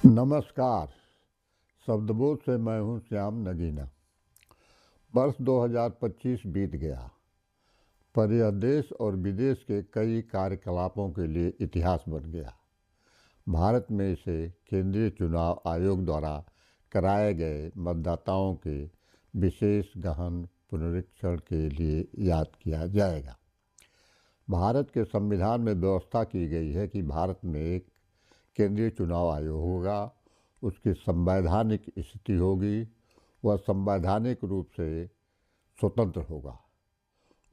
नमस्कार। शब्दबोध से मैं हूं श्याम नगीना। वर्ष 2025 बीत गया, पर यह देश और विदेश के कई कार्यकलापों के लिए इतिहास बन गया। भारत में इसे केंद्रीय चुनाव आयोग द्वारा कराए गए मतदाताओं के विशेष गहन पुनरीक्षण के लिए याद किया जाएगा। भारत के संविधान में व्यवस्था की गई है कि भारत में एक केंद्रीय चुनाव आयोग होगा, उसकी संवैधानिक स्थिति होगी, वह संवैधानिक रूप से स्वतंत्र होगा।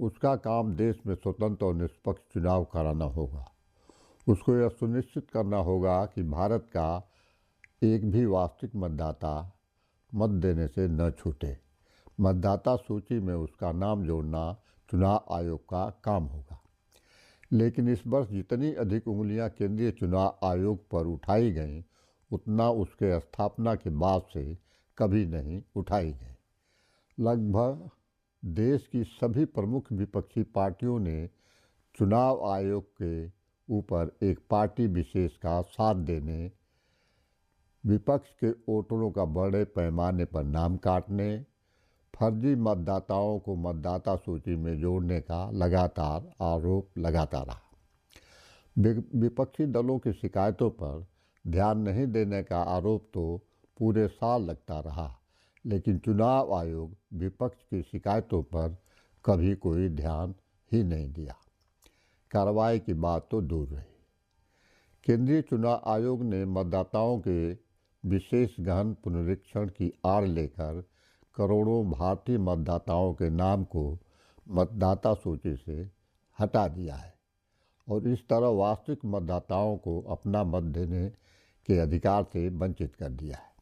उसका काम देश में स्वतंत्र और निष्पक्ष चुनाव कराना होगा। उसको यह सुनिश्चित करना होगा कि भारत का एक भी वास्तविक मतदाता मत देने से न छूटे। मतदाता सूची में उसका नाम जोड़ना चुनाव आयोग का काम होगा। लेकिन इस वर्ष जितनी अधिक उंगलियां केंद्रीय चुनाव आयोग पर उठाई गईं, उतना उसके स्थापना के बाद से कभी नहीं उठाई गई। लगभग देश की सभी प्रमुख विपक्षी पार्टियों ने चुनाव आयोग के ऊपर एक पार्टी विशेष का साथ देने, विपक्ष के वोटरों का बड़े पैमाने पर नाम काटने, फर्जी मतदाताओं को मतदाता सूची में जोड़ने का लगातार आरोप लगाता रहा। विपक्षी दलों की शिकायतों पर ध्यान नहीं देने का आरोप तो पूरे साल लगता रहा, लेकिन चुनाव आयोग विपक्ष की शिकायतों पर कभी कोई ध्यान ही नहीं दिया। कार्रवाई की बात तो दूर रही। केंद्रीय चुनाव आयोग ने मतदाताओं के विशेष गहन पुनरीक्षण की आड़ लेकर करोड़ों भारतीय मतदाताओं के नाम को मतदाता सूची से हटा दिया है और इस तरह वास्तविक मतदाताओं को अपना मत देने के अधिकार से वंचित कर दिया है।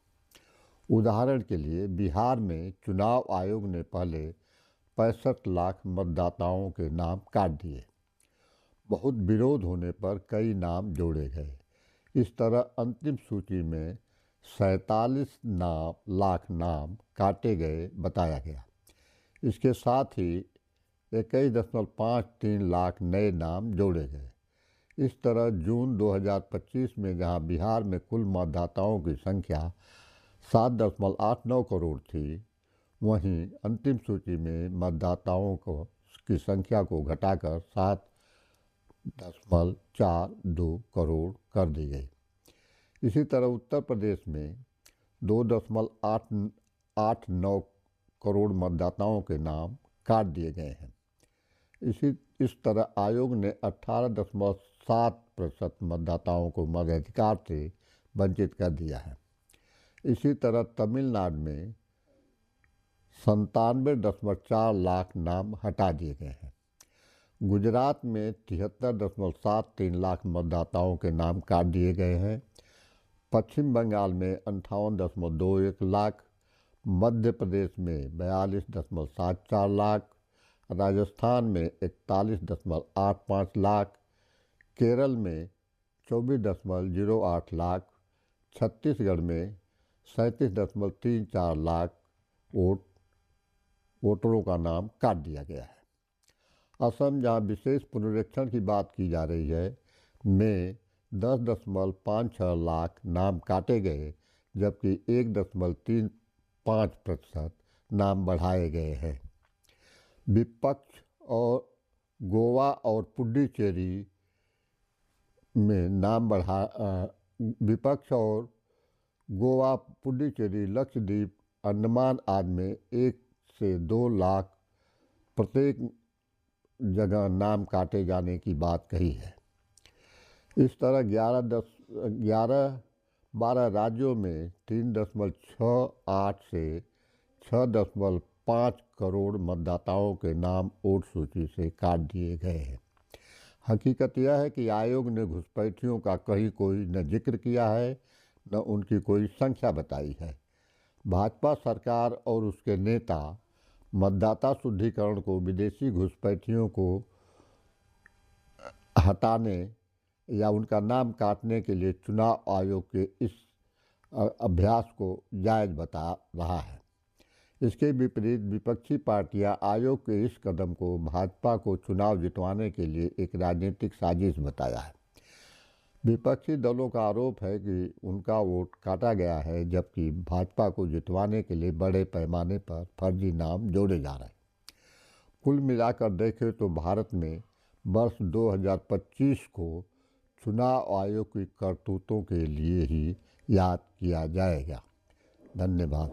उदाहरण के लिए बिहार में चुनाव आयोग ने पहले 65 लाख मतदाताओं के नाम काट दिए। बहुत विरोध होने पर कई नाम जोड़े गए। इस तरह अंतिम सूची में 47 लाख नाम काटे गए बताया गया। इसके साथ ही 21.53 लाख नए नाम जोड़े गए। इस तरह जून 2025 में जहां बिहार में कुल मतदाताओं की संख्या 7.89 करोड़ थी, वहीं अंतिम सूची में मतदाताओं की संख्या को घटाकर 7.42 करोड़ कर दी गई। इसी तरह उत्तर प्रदेश में 2.89 करोड़ मतदाताओं के नाम काट दिए गए हैं। इस तरह आयोग ने 18.7% मतदाताओं को मताधिकार से वंचित कर दिया है। इसी तरह तमिलनाडु में 97.4 लाख नाम हटा दिए गए हैं। गुजरात में 73.73 लाख मतदाताओं के नाम काट दिए गए हैं। पश्चिम बंगाल में 58.21 लाख, मध्य प्रदेश में 42.74 लाख, राजस्थान में 41.85 लाख, केरल में 24.08 लाख, छत्तीसगढ़ में 37.34 लाख वोटरों का नाम काट दिया गया है। असम, जहां विशेष पुनरीक्षण की बात की जा रही है, में 10.56 लाख नाम काटे गए, जबकि 1.35% नाम बढ़ाए गए हैं। विपक्ष और गोवा और पुडुचेरी में नाम विपक्ष और गोवा, पुडुचेरी, लक्षद्वीप, अंडमान आदि में 1 से 2 लाख प्रत्येक जगह नाम काटे जाने की बात कही है। इस तरह 12 राज्यों में 3.68 से 6.5 करोड़ मतदाताओं के नाम वोट सूची से काट दिए गए हैं। हकीकत यह है कि आयोग ने घुसपैठियों का कहीं कोई न जिक्र किया है, न उनकी कोई संख्या बताई है। भाजपा सरकार और उसके नेता मतदाता शुद्धिकरण को विदेशी घुसपैठियों को हटाने या उनका नाम काटने के लिए चुनाव आयोग के इस अभ्यास को जायज़ बता रहा है। इसके विपरीत विपक्षी पार्टियां आयोग के इस कदम को भाजपा को चुनाव जितवाने के लिए एक राजनीतिक साजिश बताया है। विपक्षी दलों का आरोप है कि उनका वोट काटा गया है, जबकि भाजपा को जितवाने के लिए बड़े पैमाने पर फर्जी नाम जोड़े जा रहे हैं। कुल मिलाकर देखें तो भारत में वर्ष 2025 को चुनाव आयोग की करतूतों के लिए ही याद किया जाएगा। धन्यवाद।